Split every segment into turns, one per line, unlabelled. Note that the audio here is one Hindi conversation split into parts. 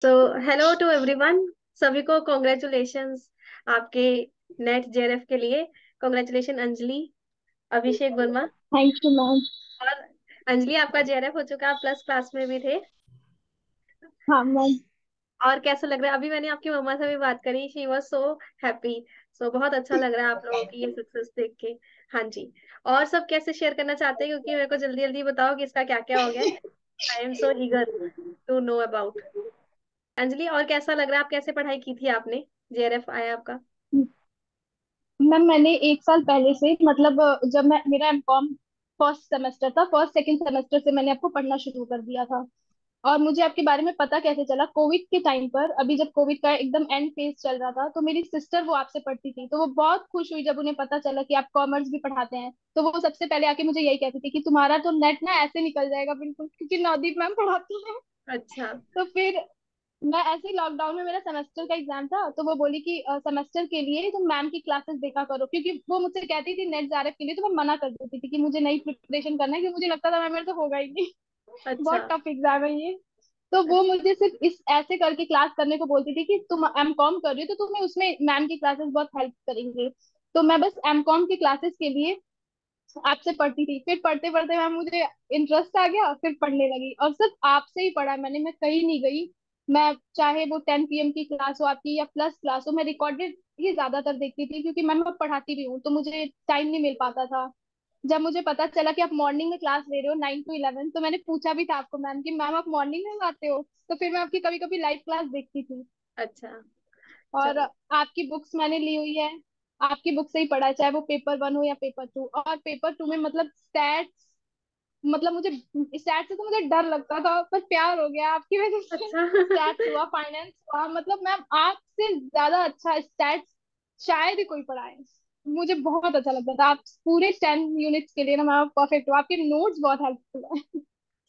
तो हेलो टू एवरीवन। सभी को कॉन्ग्रेचुलेशंस आपके नेट जेआरएफ के लिए। Congratulation Anjali, Abhishek Verma.
Thank you ma'am.
और अंजलि, आपका जेआरएफ हो चुका, आप प्लस क्लास में भी थे।
हाँ मैम।
और कैसा लग रहा है? अभी मैंने आपकी मम्मा से भी बात करी, शी वाज सो हैप्पी। सो बहुत अच्छा लग रहा है आप लोगों की ये सक्सेस देख के। हाँ जी। और सब कैसे शेयर करना चाहते हैं, क्योंकि मेरे को जल्दी जल्दी बताओ कि इसका क्या क्या हो गया। I am so eager to know about. Anjali, और कैसा लग रहा है? आप कैसे पढ़ाई की थी आपने? जेआरएफ आया आपका।
मैम मैंने एक साल पहले से मतलब जब मैं मेरा एमकॉम फर्स्ट सेमेस्टर था, फर्स्ट सेकंड सेमेस्टर से मैंने आपको पढ़ना शुरू कर दिया था। और मुझे आपके बारे में पता कैसे चला, कोविड के टाइम पर, अभी जब कोविड का एकदम एंड फेज चल रहा था, तो मेरी सिस्टर वो आपसे पढ़ती थी, तो वो बहुत खुश हुई जब उन्हें पता चला कि आप कॉमर्स भी पढ़ाते हैं। तो वो सबसे पहले आके मुझे यही कहती थी कि तुम्हारा तो नेट ना ऐसे निकल जाएगा बिल्कुल, क्योंकि नवदीप मैम पढ़ाती है।
अच्छा।
तो फिर मैं ऐसे ही लॉकडाउन में मेरा सेमेस्टर का एग्जाम था, तो वो बोली कि सेमेस्टर के लिए तुम मैम की क्लासेस देखा करो, क्योंकि वो मुझसे कहती थी नेट जेआरएफ के लिए, तो मैं मना कर देती थी कि मुझे नई प्रिपरेशन करना है, क्योंकि मुझे लगता था मैं मेरे तो होगा ही नहीं।
अच्छा।
बहुत टफ एग्जाम है ये। तो वो
अच्छा।
मुझे सिर्फ इस ऐसे करके क्लास करने को बोलती थी कि तुम एमकॉम कर रही हो तो तुम्हें उसमें मैम की क्लासेस बहुत हेल्प करेंगे। तो मैं बस एमकॉम की क्लासेस के लिए आपसे पढ़ती थी, फिर पढ़ते पढ़ते मैम मुझे इंटरेस्ट आ गया, फिर पढ़ने लगी, और सिर्फ आपसे ही पढ़ा है मैंने, मैं कहीं नहीं गई। मैं चाहे वो 10 PM की क्लास हो आपकी या प्लस क्लास हो, मैं रिकॉर्डेड ही ज्यादातर देखती थी, क्योंकि मैम मैं पढ़ाती भी हूँ तो मुझे टाइम नहीं मिल पाता था। जब मुझे पता चला कि आप मॉर्निंग में क्लास ले रहे हो 9 to 11, तो मैंने पूछा भी था आपको मैम कि मैम आप मॉर्निंग में आते हो, तो फिर मैं आपकी कभी कभी लाइव क्लास देखती थी।
अच्छा।
और
चलो।
आपकी बुक्स मैंने ली हुई है, आपकी बुक से ही पढ़ा है, चाहे वो पेपर 1 हो या पेपर 2। और पेपर 2 में मतलब स्टैट्स, मतलब मुझे स्टैट्स से तो मुझे डर लगता था, पर प्यार हो गया आपकी वजह से।
अच्छा।
स्टैट्स हुआ, फाइनेंस हुआ, मतलब मैम आपसे ज्यादा अच्छा स्टैट्स शायद ही कोई पढ़ाए। मुझे बहुत अच्छा लगता था, आप पूरे 10 यूनिट्स के लिए ना मैम परफेक्ट हो, आपके नोट्स बहुत हेल्पफुल है।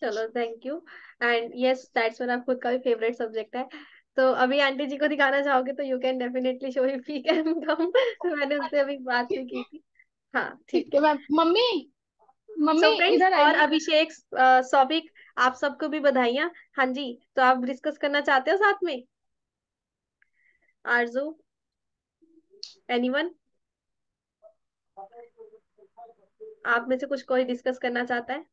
चलो, thank you. And yes, that's मेरा खुद का भी फेवरेट सब्जेक्ट है। तो अभी आंटी जी को दिखाना चाहोगे तो you can definitely show if he can come. मैंने उनसे अभी बात भी की थी। हाँ,
ठीक
ठीक
है
है।
Ma'am. Mummy,
so
mummy
friends,
इधर
और
आइए।
अभिषेक, सौभिक, आप सबको भी बधाइयाँ। हाँ जी। तो आप डिस्कस करना चाहते हो साथ में? आरजू, एनीवन? आप में से कुछ कोई डिस्कस करना चाहता है?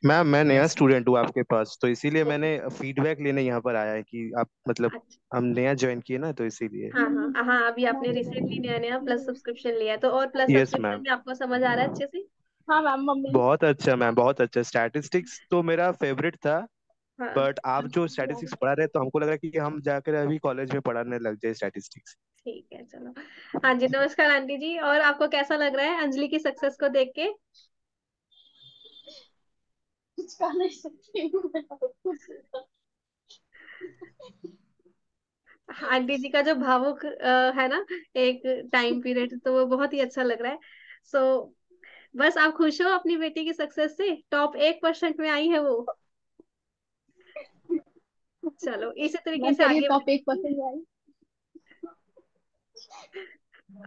मैम मैं नया स्टूडेंट हूँ आपके पास, तो इसीलिए मैंने फीडबैक लेने यहाँ पर आया है कि आप मतलब
अच्छा।
हम नया ज्वाइन किए ना, तो इसीलिए।
हाँ हाँ हाँ, अभी आपने रिसेंटली नया नया प्लस सब्सक्रिप्शन लिया है, तो और प्लस
यस
सब्सक्रिप्शन
मैम।
में आपको समझ आ रहा है अच्छे से?
हाँ मैम, मम्मी।
बहुत अच्छा मैम, बहुत अच्छा। स्टैटिस्टिक्स तो मेरा फेवरेट था,
हाँ।
बट आप जो स्टैटिस्टिक्स पढ़ा रहे, तो हमको लग रहा है कि हम जाकर अभी कॉलेज में पढ़ाने लग जाए स्टैटिस्टिक्स।
ठीक है, चलो। हाँ जी, नमस्कार आंटी जी। और आपको कैसा लग रहा है अंजलि की सक्सेस को देख के?
कुछ कर नहीं सकती हूँ मैं।
आंटी जी का जो भावुक है ना, एक टाइम पीरियड, तो वो बहुत ही अच्छा लग रहा है। सो बस आप खुश हो अपनी बेटी की सक्सेस से? टॉप 1% में आई है वो। चलो, इसी तरीके
मैम
से
करिए
आगे
टॉप
बढ़े।
1% आई।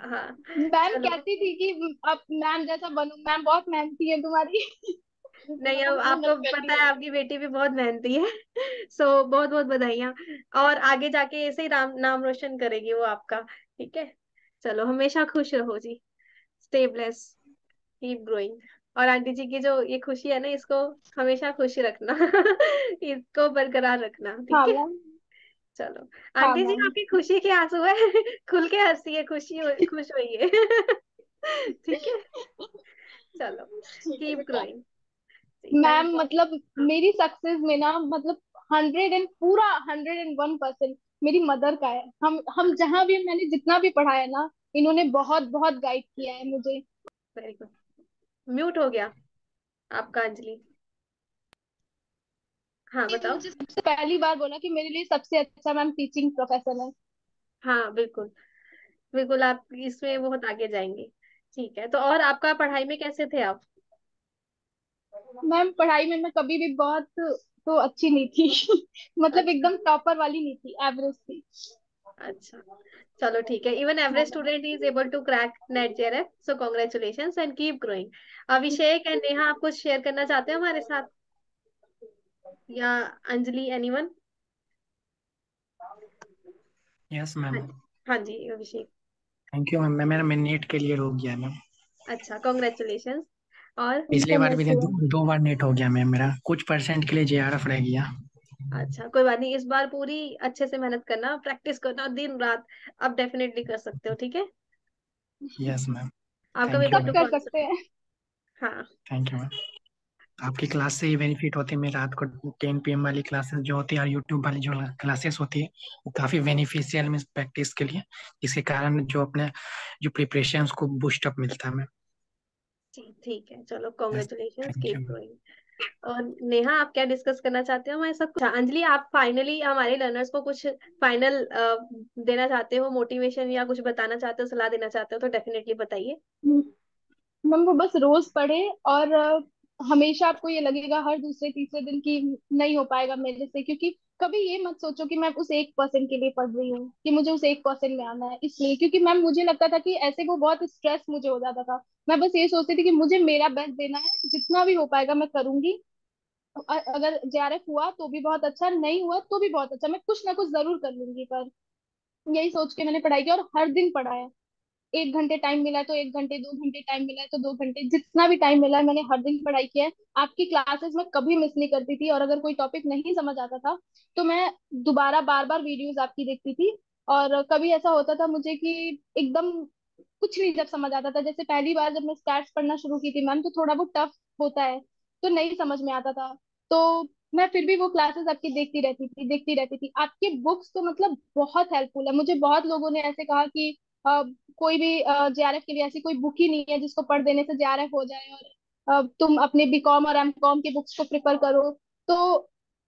हाँ।
मैम
चलो।
कहती थी कि अब मैम जैसा बनूं, मैम बहुत मेहनती है तुम्हारी।
नहीं, अब
मेहनत
आपको
करती
पता है
है।
आपकी बेटी भी बहुत मेहनती है। सो बहुत बहुत बधाइयाँ। और आगे जाके ऐसे ही नाम रोशन करेगी वो आपका। ठीक है। चलो, हमेशा खुश रहो जी। Stay bless, keep growing. और आंटी जी की जो ये खुशी है ना, इसको हमेशा खुश रखना। इसको बरकरार रखना,
हाँ
ठीक है?
मैम।
चलो।
हाँ
आंटी जी,
मैम।
आपकी खुशी के आंसू है। खुल के हंसिए, खुश होइए। ठीक है। चलो,
ठीक है
कीप
बेटा।
ग्रोइंग।
मैम
थैंक
मतलब
यू।
मेरी सक्सेस में ना, मतलब 101% मेरी मदर का है। हम जहाँ भी, मैंने जितना भी पढ़ा है ना, इन्होंने बहुत बहुत गाइड किया है मुझे।
Very good. म्यूट हो गया आपका, अंजलि। हाँ,
वो
बताओ।
मुझे सबसे पहली बार बोला कि मेरे लिए सबसे अच्छा मैम टीचिंग प्रोफेशन है।
हाँ, बिल्कुल। बिल्कुल, आप इसमें बहुत आगे जाएंगे। ठीक है, तो और आपका पढ़ाई में कैसे थे आप?
मैम पढ़ाई में मैं कभी भी बहुत तो अच्छी नहीं थी। मतलब
अच्छा।
एकदम टॉपर वाली नहीं थी, एवरेज थी।
अच्छा। चलो, ठीक है। इवन
हाँ
average
ma'am.
Student is able to crack NET JRF, so congratulations and keep growing. Abhishek and Neha, आप कुछ शेयर करना चाहते हो हमारे साथ? या अंजलि, एनीवन?
यस
हाँ
मैम।
जी। हाँ जी अभिषेक।
Thank you ma'am. मैं मेरा नेट के लिए रुक गया मैम।
अच्छा, कॉन्ग्रेचुलेशन। और
पिछली बार भी
समझ
दो बार नेट हो गया मैम, मेरा कुछ परसेंट के लिए जेआरएफ रह गया।
अच्छा कोई बात नहीं, इस बार पूरी अच्छे से मेहनत करना, प्रैक्टिस करना दिन रात। आप डेफिनेटली कर सकते हो, ठीक है।
Yes ma'am.
आपका
थैंक यू
फेवरेट
सब
मैम।
कर
कौन सा
सकते
है?
हैं।
हाँ।
Thank you ma'am. आपकी क्लास से ही बेनिफिट होते हैं। मैं रात को 10 PM वाली क्लासेस जो होती है और यूट्यूब वाली जो क्लासेस होती है वो काफ़ी बेनिफिशियल में प्रैक्टिस के लिए, जिसके कारण जो अपने जो प्रिपरेशन को बूस्ट अप मिलता है मैम।
ठीक ठीक है, चलो
yes.
Congratulation,
thank
keep
you ma'am.
Going. और नेहा, आप क्या डिस्कस करना चाहते हो हमारे साथ? अच्छा अंजलि, आप फाइनली हमारे लर्नर्स को कुछ फाइनल देना चाहते हो, मोटिवेशन या कुछ बताना चाहते हो, सलाह देना चाहते हो तो डेफिनेटली बताइए।
मैम वो बस रोज पढ़े, और हमेशा आपको ये लगेगा हर दूसरे तीसरे दिन की नहीं हो पाएगा मेरे से, क्योंकि कभी ये मत सोचो कि मैं उस 1% के लिए पढ़ रही हूँ, कि मुझे उस 1% में आना है इसलिए, क्योंकि मैम मुझे लगता था कि ऐसे वो बहुत स्ट्रेस मुझे हो जाता था। मैं बस ये सोचती थी कि मुझे मेरा बेस्ट देना है, जितना भी हो पाएगा मैं करूंगी। अगर जेआरएफ हुआ तो भी बहुत अच्छा, नहीं हुआ तो भी बहुत अच्छा, मैं कुछ ना कुछ जरूर कर लूंगी। पर यही सोच के मैंने पढ़ाई की, और हर दिन पढ़ा है। 1 घंटे टाइम मिला है तो 1 घंटे, 2 घंटे टाइम मिला है तो 2 घंटे, जितना भी टाइम मिला है मैंने हर दिन पढ़ाई किया है। आपकी क्लासेस में कभी मिस नहीं करती थी, और अगर कोई टॉपिक नहीं समझ आता था तो मैं दोबारा बार बार वीडियोस आपकी देखती थी। और कभी ऐसा होता था मुझे कि एकदम कुछ नहीं जब समझ आता था, जैसे पहली बार जब मैं स्टैट्स पढ़ना शुरू की थी मैम, तो थोड़ा बहुत टफ होता है, तो नहीं समझ में आता था। तो मैं फिर भी वो क्लासेस आपकी देखती रहती थी। आपकी बुक्स तो मतलब बहुत हेल्पफुल है। मुझे बहुत लोगों ने ऐसे कहा कि कोई भी जेआरएफ के लिए ऐसी कोई बुक ही नहीं है जिसको पढ़ देने से जेआरएफ हो जाए, और तुम अपने बीकॉम और एमकॉम की बुक्स को प्रिफर करो। तो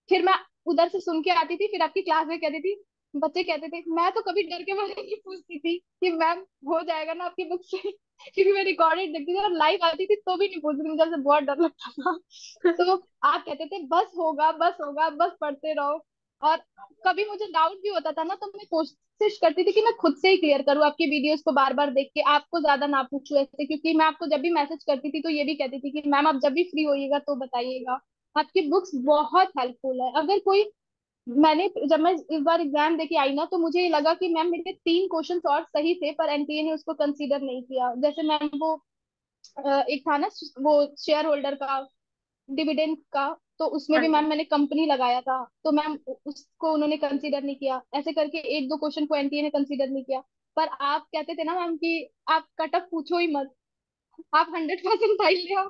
फिर मैं उधर से सुन के आती थी, फिर आपकी क्लास में कहती थी, बच्चे कहते थे, मैं तो कभी डर के मारे नहीं पूछती थी कि मैम हो जाएगा ना आपकी बुक से, क्योंकि मैं रिकॉर्डेड देखती थी और लाइव आती थी तो भी नहीं पूछती थी, मुझे ऐसे बहुत डर लगता था। तो आप कहते थे बस होगा बस पढ़ते रहो। और कभी मुझे डाउट भी होता था ना, तो मैं कोशिश करती थी कि मैं खुद से ही क्लियर करूँ, आपकी वीडियोस को बार बार देख के, आपको ज्यादा ना पूछूं ऐसे, क्योंकि मैं आपको जब भी मैसेज करती थी तो ये भी कहती थी कि मैम आप जब भी फ्री होइएगा तो बताइएगा। आपकी बुक्स बहुत हेल्पफुल है। अगर कोई, मैंने जब मैं इस बार एग्जाम देके आई ना, तो मुझे ये लगा कि मैम मेरे 3 क्वेश्चन और सही थे, पर एनटीए ने उसको कंसीडर नहीं किया। जैसे मैम वो एक था ना, वो शेयर होल्डर का, डिविडेंड का, तो उसमें
हाँ
भी मैम
जी।
मैंने कंपनी लगाया था, तो मैम उसको उन्होंने कंसीडर नहीं किया। ऐसे करके 1-2 क्वेश्चन को एनटीए ने कंसीडर नहीं किया। पर आप कहते थे ना मैम कि आप कट ऑफ पूछो ही मत, आप 100% फाइल ले आओ,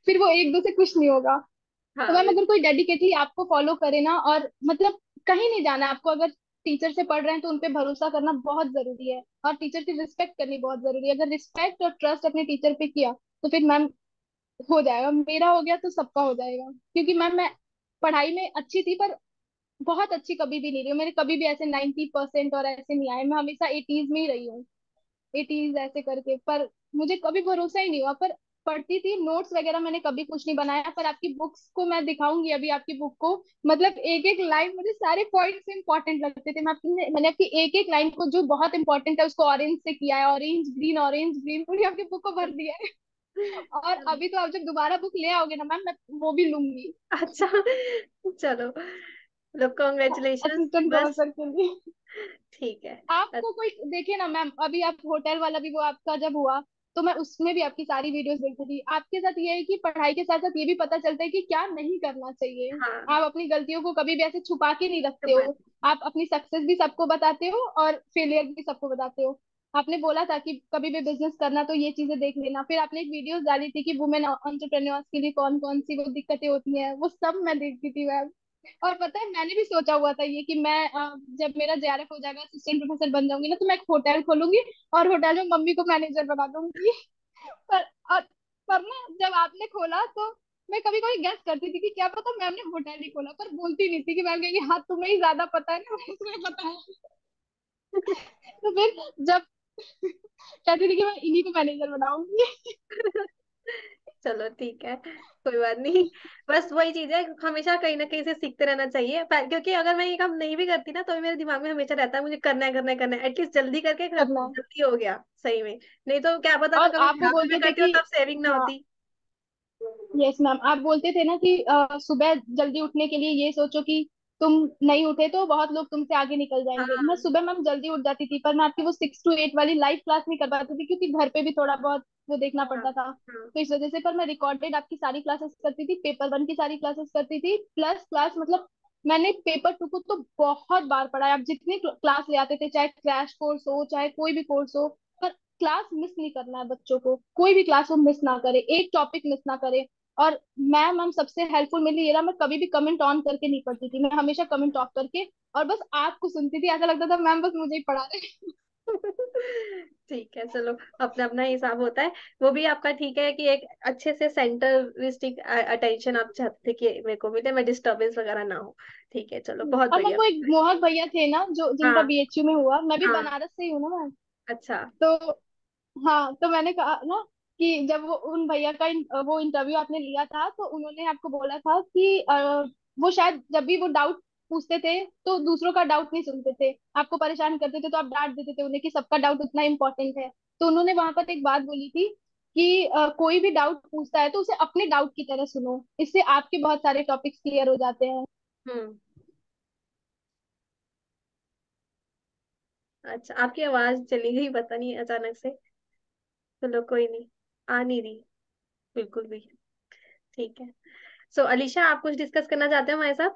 फिर वो 1-2 से कुछ नहीं होगा। तो
हाँ
मैम अगर कोई डेडिकेटली आपको फॉलो करे ना, और मतलब कहीं नहीं जाना है आपको, अगर टीचर से पढ़ रहे हैं तो उनपे भरोसा करना बहुत जरूरी है, और टीचर की रिस्पेक्ट करनी बहुत जरूरी है। अगर रिस्पेक्ट और ट्रस्ट अपने टीचर पे किया तो फिर मैम हो जाएगा। मेरा हो गया तो सबका हो जाएगा, क्योंकि मैं पढ़ाई में अच्छी थी, पर बहुत अच्छी कभी भी नहीं रही हूँ। मेरे कभी भी ऐसे 90% और ऐसे नहीं आए, मैं हमेशा 80s में ही रही हूँ, 80s ऐसे करके। पर मुझे कभी भरोसा ही नहीं हुआ। पर पढ़ती थी, नोट्स वगैरह मैंने कभी कुछ नहीं बनाया। पर आपकी बुक्स को मैं दिखाऊंगी अभी, आपकी बुक को, मतलब एक एक लाइन मुझे सारे पॉइंट्स इंपॉर्टेंट लगते थे। मैंने आपकी एक एक लाइन को जो बहुत इंपॉर्टेंट है उसको ऑरेंज से किया है, ऑरेंज ग्रीन पूरी आपकी बुक को भर दिया है। और अभी तो आप जब दोबारा बुक ले आओगे ना मैम, मैं वो भी लूंगी,
अच्छा चलो, लोग कॉन्ग्रेचुलेशन।
असिस्टेंट
बस
प्रोफेसर के लिए।
ठीक है।
आपको कोई देखिए ना मैम, अभी आप होटल वाला भी वो आपका जब हुआ, तो मैं उसमें भी आपकी सारी वीडियोस देखती थी। आपके साथ ये है कि पढ़ाई के साथ साथ ये भी पता चलता है कि क्या नहीं करना चाहिए।
हाँ
आप अपनी गलतियों को कभी भी ऐसे छुपा के नहीं
तो
रखते
बात।
हो। आप अपनी सक्सेस भी सबको बताते हो और फेलियर भी सबको बताते हो। आपने बोला था कि कभी भी बिजनेस करना तो ये चीजें देख लेना। फिर आपने एक वीडियोस डाली थी कि वुमेन एंटरप्रेन्योर्स के लिए कौन कौन सी वो दिक्कतें होती हैं, वो सब मैं देखती थी मैम। और पता है, मैंने भी सोचा हुआ था ये कि मैं जब मेरा जेआरएफ हो जाएगा, असिस्टेंट प्रोफेसर बन जाऊंगी ना, तो मैं एक होटल खोलूंगी और होटल में मम्मी को मैनेजर बना दूंगी। पर और, पर ना जब आपने खोला तो मैं कभी कभी गेस करती थी कि क्या पता मैम ने होटल ही खोला, पर बोलती नहीं थी कि मैम कहेंगी हाँ तुम्हें ही ज्यादा पता है ना, मुझे तुम्हें पता है। तो फिर जब कहती थी कि मैं इन्हीं को मैनेजर बनाऊंगी।
चलो ठीक है, कोई बात नहीं। बस वही चीज है, हमेशा कहीं ना कहीं से सीखते रहना चाहिए। क्योंकि अगर मैं ये काम नहीं भी करती ना, तो भी मेरे दिमाग में हमेशा रहता है मुझे करना है करना है करना है, एटलीस्ट जल्दी करके
करना है।
जल्दी हो गया सही में। नहीं तो क्या पता मैं
और
कभी
आप वो
बुढ़ापे में
बोलते थे
करती हूँ
कि
तब सेविंग ना
हाँ,
होती।
यस मैम, आप बोलते थे ना कि सुबह जल्दी उठने के लिए ये सोचो कि तुम नहीं उठे तो बहुत लोग तुमसे आगे निकल जाएंगे। मैं
हाँ
सुबह मैम जल्दी उठ जाती थी, पर मैं आपकी वो 6 to 8 वाली लाइव क्लास नहीं कर पाती थी, क्योंकि घर पे भी थोड़ा बहुत वो देखना
हाँ
पड़ता था।
हाँ।
तो इस वजह से, पर मैं रिकॉर्डेड आपकी सारी क्लासेस करती थी, पेपर 1 की सारी क्लासेस करती थी, प्लस क्लास मतलब मैंने पेपर 2 को तो बहुत बार पढ़ा है। आप जितनी क्लास ले आते थे, चाहे क्रैश कोर्स हो चाहे कोई भी कोर्स हो, पर क्लास मिस नहीं करना है बच्चों को, कोई भी क्लास वो मिस ना करे, एक टॉपिक मिस ना करे। और मैम सबसे हेल्पफुल मेरे लिए ये रहा, मैं कभी भी कमेंट ऑन करके नहीं पढ़ती थी, मैं हमेशा कमेंट ऑफ करके और बस आपको सुनती थी। ऐसा लगता था मैम बस मुझे ही पढ़ा रहे।
ठीक है, चलो अपना अपना हिसाब होता है। वो भी आपका ठीक है कि एक अच्छे से सेंटरिस्टिक अटेंशन आप चाहते थे कि मेरे को मिले, मैं डिस्टरबेंस वगैरह ना हो। ठीक है, चलो बहुत
और मैम
बढ़िया।
वो एक मोहक भैया थे ना, जो जिनका
हाँ
बीएचयू में हुआ, मैं भी
हाँ।
बनारस से ही हूँ ना मैम।
अच्छा।
तो हाँ, तो मैंने कहा ना कि जब वो उन भैया का वो इंटरव्यू आपने लिया था, तो उन्होंने आपको बोला था कि वो शायद जब भी वो डाउट पूछते थे तो दूसरों का डाउट नहीं सुनते थे, आपको परेशान करते थे, तो आप डांट देते थे उन्हें कि सबका डाउट उतना इम्पोर्टेंट है। तो उन्होंने वहां पर एक बात बोली थी कि कोई भी डाउट पूछता है तो उसे अपने डाउट की तरह सुनो, इससे आपके बहुत सारे टॉपिक्स क्लियर हो जाते हैं।
हम्म। अच्छा, आपकी आवाज चली गई पता नहीं अचानक से। चलो कोई नहीं, आ नहीं रही बिल्कुल भी। ठीक है। सो अलीशा, आप कुछ डिस्कस करना चाहते हो हमारे साथ?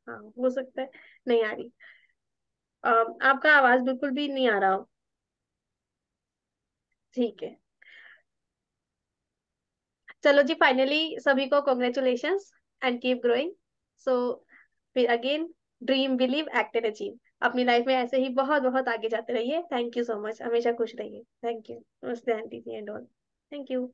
हाँ, हो सकता है नहीं आ रही। आपका आवाज बिल्कुल भी नहीं आ रहा हो। ठीक है, चलो जी, फाइनली सभी को कॉन्ग्रेचुलेशंस एंड कीप ग्रोइंग। सो फिर again, dream believe act and achieve. अपनी लाइफ में ऐसे ही बहुत बहुत आगे जाते रहिए। थैंक यू सो मच, हमेशा खुश रहिए। Thank you. नमस्ते aunty ji and all. Thank you.